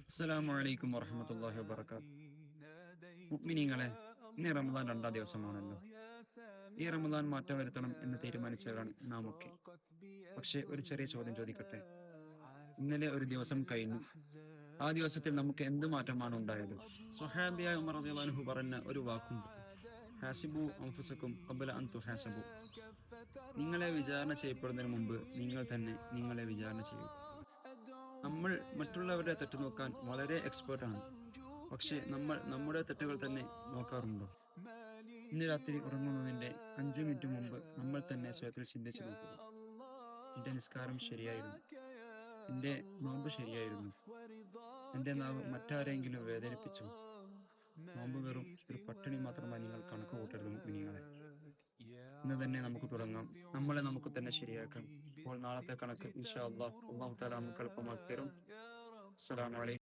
അസ്സലാമു അലൈക്കും വറഹ്മത്തുള്ളാഹി വബറകാതുഹു. മുഅ്മിനീങ്ങളെ, ഇന്ന് റമദാൻ രണ്ടാം ദിവസമാണല്ലോ. ഈ റമദാൻ മാറ്റം വരുത്തണം എന്ന് തീരുമാനിച്ചവരാണ് നാം ഒക്കെ. പക്ഷേ ഒരു ചെറിയ ചോദ്യം ചോദിക്കട്ടെ. ഇന്നലെ ഒരു ദിവസം കഴിഞ്ഞു. ആ ദിവസത്തിൽ നമുക്ക് എന്ത് മാറ്റമാണ് ഉണ്ടായത്? സ്വഹാബിയായ ഉമർ റളിയല്ലാഹു അൻഹു പറഞ്ഞ ഒരു വാക്കുണ്ട്: ഹാസിബു അൻഫുസക്കും ഖബ്ല അൻ തുഹാസബു. നിങ്ങളെ വിചാരണ ചെയ്യപ്പെടുന്നതിന് മുമ്പ് നിങ്ങൾ തന്നെ നിങ്ങളെ വിചാരണ ചെയ്യൂ. നമ്മൾ മറ്റുള്ളവരുടെ തെറ്റ് നോക്കാൻ വളരെ എക്സ്പേർട്ടാണ്. പക്ഷേ നമ്മൾ നമ്മുടെ തെറ്റുകൾ തന്നെ നോക്കാറുണ്ടോ? ഇന്ന് രാത്രി ഉറങ്ങുന്നതിൻ്റെ 5 മിനിറ്റ് മുമ്പ് നമ്മൾ തന്നെ സ്വയത്തിൽ ചിന്തിച്ചു നോക്കുക. എൻ്റെ നിസ്കാരം ശരിയായിരുന്നു, എൻ്റെ നോമ്പ് ശരിയായിരുന്നു, എൻ്റെ നാവ് മറ്റാരെങ്കിലും വേദനിപ്പിച്ചു? നോമ്പ് വെറും ഒരു പട്ടിണി മാത്രമായി നിങ്ങൾ കണക്ക് കൂട്ടരുത് മുഅ്മിനീങ്ങളെ. ഇന്ന് തന്നെ നമുക്ക് തുടങ്ങാം. നമ്മളെ നമുക്ക് തന്നെ ശരിയാക്കാം. അപ്പോൾ നാളത്തെ കണക്ക് ഇൻഷാ അല്ലാഹ് അല്ലാഹു തആല നമുക്ക് എളുപ്പമാക്കി തരും. അസ്സലാമു അലൈക്കും.